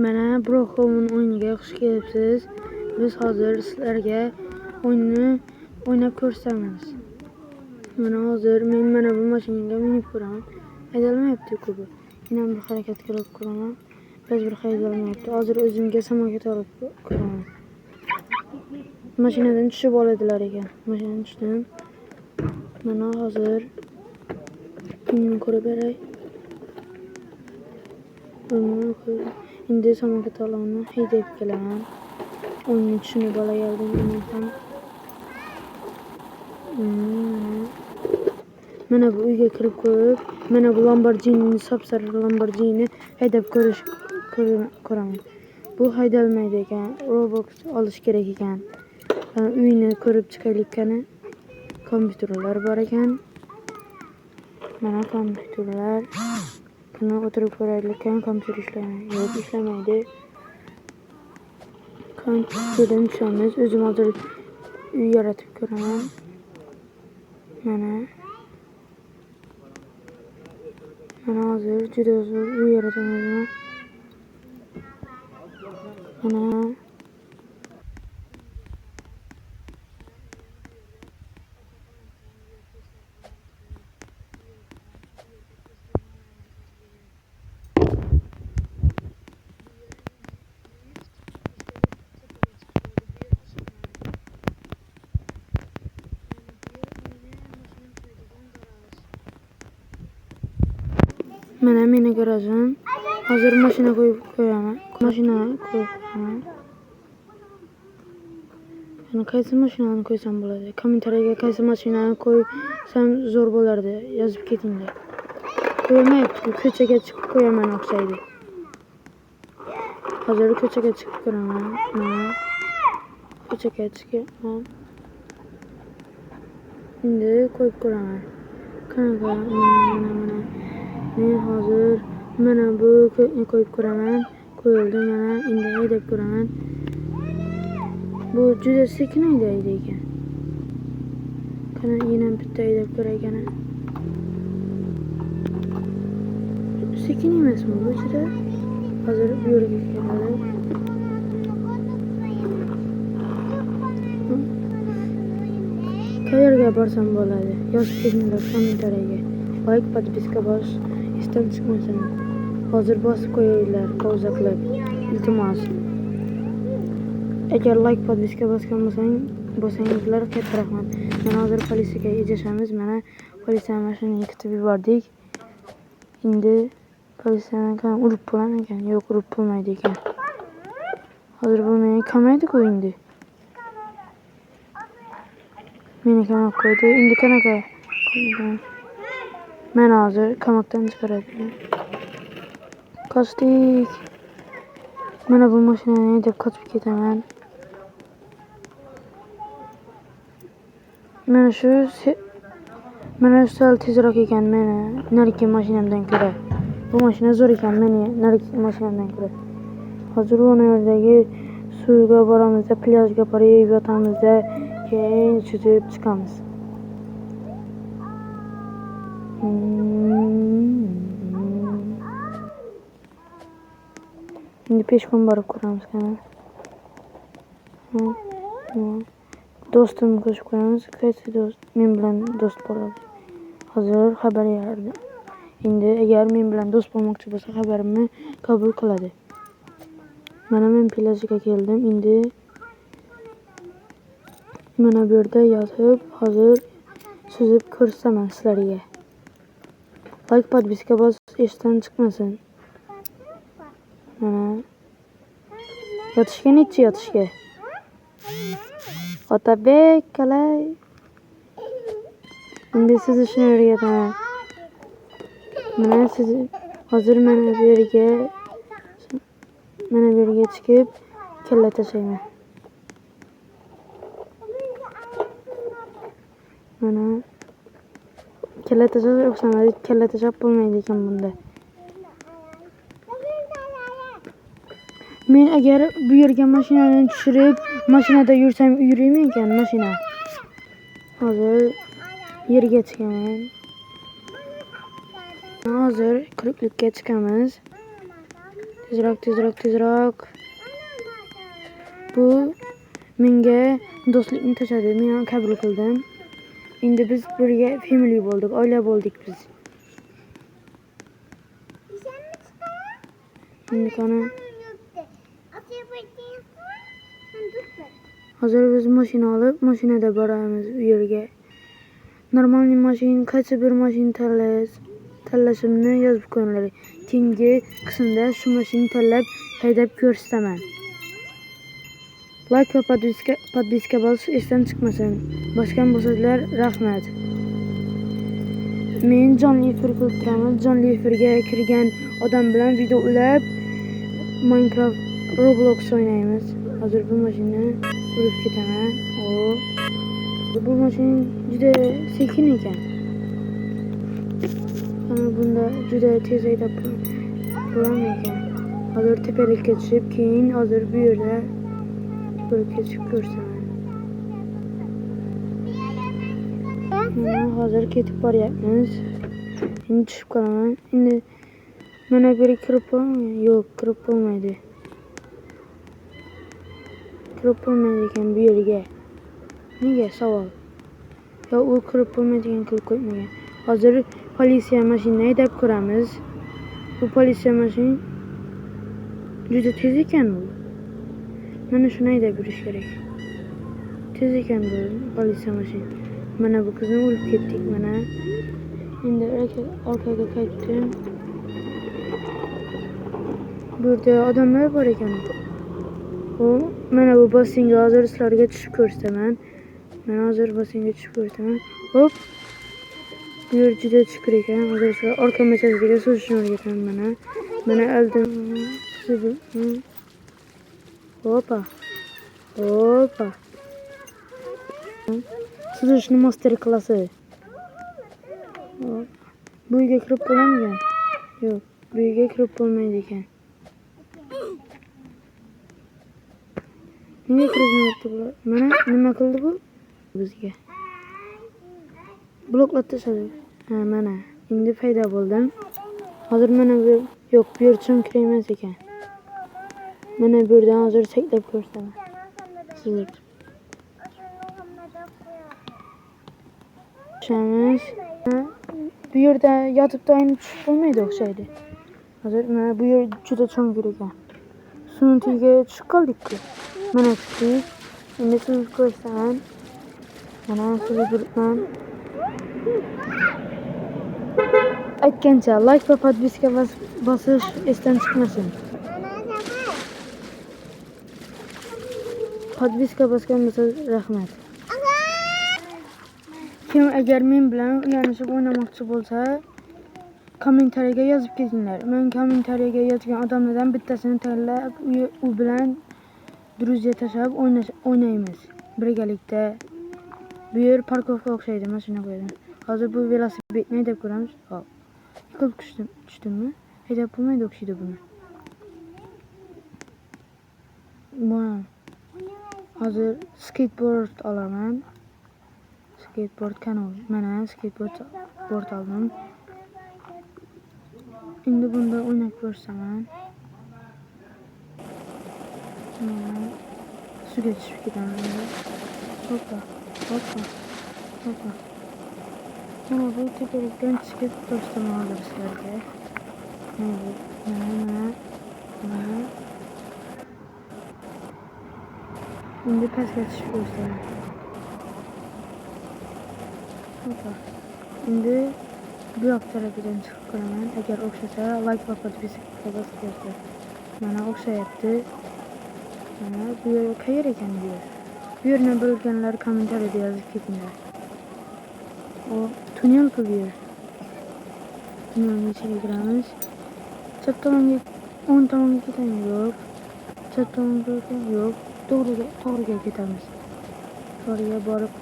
Mana Brokov'un o'yiniga xush kelibsiz. Biz hozir sizlarga o'yinni o'ynab ko'rsatamiz. Mana hozir men mana bu mashinaga minib ko'raman. Haydalmayapti-ku bu. Yana bir harakat qilib ko'raman. Biz bir haydalmayapti. Hozir o'zimga samolyot olib ko'raman. Mashinadan tushib oladilar ekan. Mashinadan tushdim. Mana hozir o'yinni ko'rib beray. Endi samolyot olovni haydab kelaman. O'yinni tushunib olagandim men ham. Mana bu uyga kirib ko'rib, mana bu Lamborghini, sapsariq Lamborghini haydab ko'raman. Bu haydalmaydi ekan. Robux olish kerak ekan. Uyni ko'rib chiqaylik qani. Kompyuterlar bor ekan. Mana kompyuterlar. Buni o'tirib ko'raylik qani, kompyuter ishlamaydi. Yo'q, ishlamaydi. Kompyuterdan tushamiz. O'zim hozir uy yaratib ko'raman. Mana hozir juda zo'r uy yarataman. Mana Mana meni garajim. Hozir mashina qo'yib qo'yaman. Yana qaysi mashinani qo'ysam bo'ladi? Kommentariyaga qaysi mashinani qo'ysam zo'r bo'lardi, yozib ketinglar. Qo'ymayapti, ko'chaga chiqib qo'yaman o'xshaydi. Hozir ko'chaga chiqib ko'raman. Mana ko'chaga chiqaman. Endi qo'yib ko'raman. Qanaqa mana. Men hozir mana bu qo'yib ko'raman. Qo'yildi mana. Endi haydab ko'raman. Bu juda sekin haydaydi ekan. Qani yana bitta haydab ko'ray ekan. Sekin emasmi bu juda? Hozir bu yerga keladi. Qayerga borsam bo'ladi? Yozib ketinglar kommentariyaga. Like, podpiska bos, esdan chiqmasin. Hozir bosib qo'yinglar, pauza qilib. Iltimos. Agar like, podpiska bosgan bo'lsangizlar, katta rahmat. Mana hozir politsiyaga yetishamiz. Mana politsiya mashinani kutib yubordik. Endi politsiyani urib bo'lar ekan. Yo'q, urib bo'lmaydi ekan. Hozir bu meni qamaydi-ku endi. Meni qamab qo'ydi. Endi qanaqa? Men hozir qamoqdan chiqaradi. Qochdik. Mana bu mashinani deb qochib ketaman. Mana shu sal tezroq ekan meni narigi mashinamdan ko'ra. Bu mashina zo'r ekan meni narigi mashinamdan ko'ra. Hozir u yerdagi suvga boramiz, plyajga borib yotamiz, keyin suzib chiqamiz. Endi peshqon borib ko'ramiz qani. Do'stimni qo'shib qo'yamiz. Qaysi do'st men bilan do'st bo'ladi? Hozir xabar berdi. Endi agar men bilan do'st bo'lmoqchi bo'lsa, xabarimni qabul qiladi. Mana men plyajga keldim. Endi mana bu yerda yotib, hozir suzib ko'rsaman sizlarga. Like, podpiska bos, esdan chiqmasin. Mana yotishga nechi yotishga? Otabek, qalay. Endi suzishni o'rgataman. Mana siz hozir mana bu yerga chiqib kalla tashlayman. Mana kalla tashlash o'xshamadi. Kalla tashlab bo'lmaydi ekan bunda. Men agar bu yerga mashinani tushirib, mashinada yursam yuraymi ekan mashina? Hozir yerga chiqaman. Hozir quruqlikka chiqamiz. Tezroq. Bu menga do'stlikni tashadi. Men ham qabul qildim. Endi biz birga family bo'ldik, oila bo'ldik biz. Endi qani hozir biz mashina olib, mashinada boramiz u yerga. Normal mashina qaysi bir mashina tanlashimni yozib qo'yinglar. Keyingi qismda shu mashinani tanlab haydab ko'rsataman. Like va podpiska bosish esdan chiqmasin. Boshqa bo'lsalar rahmat. Men jonli efir qilib turaman. Jonli efirga kirgan odam bilan video ulab Minecraft Roblox o'ynaymiz. Hozir bu mashinani urib ketaman. Bu mashina juda sekin ekan. Mana bunda juda tez haydab bo'laman ekan. Hozir tepalikka tushib, keyin hozir bu yerda bo'lib ketib ko'rsaman. Hozir ketib boryapmiz. Endi tushib qolaman. Endi mana biri kirib bo'lmaydi. Yo'q, kirib bo'lmaydi. Kirib bo'lmaydi ekan bu yerga. Nega savol? Yo, u kirib bo'lmaydigan qilib qo'ymagan. Hozir politsiya mashinani haydab ko'ramiz. Bu politsiya mashin juda tez ekan bu. Mana shuni haydab yurish kerak. Tez ekan bu politsiya mashin. Mana bu qizni urib ketdik mana. Endi orqaga qaytdim. Bu yerda odamlar bor ekan. Mana bu basseynga hozir sizlarga tushib ko'rsataman. Mana hozir basseynga tushib ko'rsataman. Hop. Bu yer juda chuqur ekan. Hozir sizlar orqa masajga suzishni o'rgataman mana. Mana oldim. Hoppa. Suzishni master klasi. Bu uyga kirib bo'ladimi? Yo'q, bu uyga kirib bo'lmaydi ekan. Nega kirmayapti bular? Mana nima qildi bu bizga? Bloklat tashladi. Mana endi paydo bo'ldim. Hozir mana bu yo'q, bu yer chunki emas ekan. Mana bu yerdan hozir saklab ko'rsataman. Sizlar tushamiz. Bu yerda yotib doim tushib bo'lmaydi o'xshaydi. Hozir mana bu yer juda cho'ng'ir ekan. Suvning tagiga tushib qoldik-ku. Mana tushdik. Endi siz ko'rsan. Mana sizni turibman. Aytgancha like va podpiska bosish esdan chiqmasin. Podpiska bosgan bo'lsa rahmat. Kim agar men bilan ulanishib o'ynamoqchi bo'lsa, kommentariyaga yozib ketinglar. Men kommentariyaga yozgan odamlardan bittasini tanlab, u bilan druzya tashlab o'ynaymiz birgalikda. Bu yer parkovga o'xshaydi, mashina qo'ydim. Hozir bu velosipedni haydab ko'ramiz. Hop. Yiqilib tushdimmi? Haydab bo'lmaydi o'xshaydi buni. Mana hozir skateboard olaman. Skateboard kanal. Mana skateboard oldim. Endi bunda o'ynab ko'rsaman. Suvga tushib ketaman. Hoppa. Mana bu tepalikdan chiqib ko'rsaman hozir sizlarga. Mana. Endi pastga tushib ko'rsaman. Hoppa. Endi bu yoq tarafidan chiqib ko'raman. Agar o'xshasa like va podpiska bosinglar. Mana o'xshayapti. Mana bu yer qayer ekan bu yer? Bu yerni bilganlar kommentariyada yozib ketinglar. O tunnel-ku bu yer. Tunnelning ichiga kiramiz. Chap tomonga, o'ng tomonga ketamiz. Yo'q. Chap tomonga yo'q. To'g'riga ketamiz. To'g'riga borib.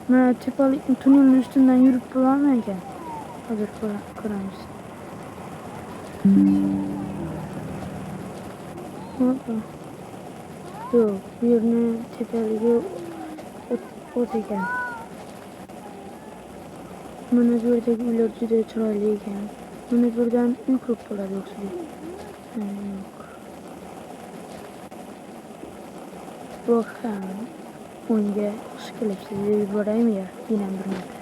Mana tepalik tunnelning ustidan yurib bo'ladimi ekan? Hozir ko'ramiz. Hoppa. Yo'q, bu yerni tepaligi o't ekan. Mana bu yerdagi uylar juda chiroyli ekan. Mehmet buradan ilk noktalar yoksa değil. Yok. Bakalım. Oyunca sıkılıp size bir varayım ya. Yine durmadı.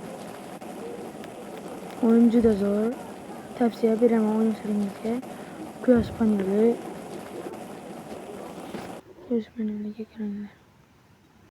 Oyuncu da zor. Tavsiye veremem oyun sürümüzde. Göz paneli. Göz paneli ekranlar.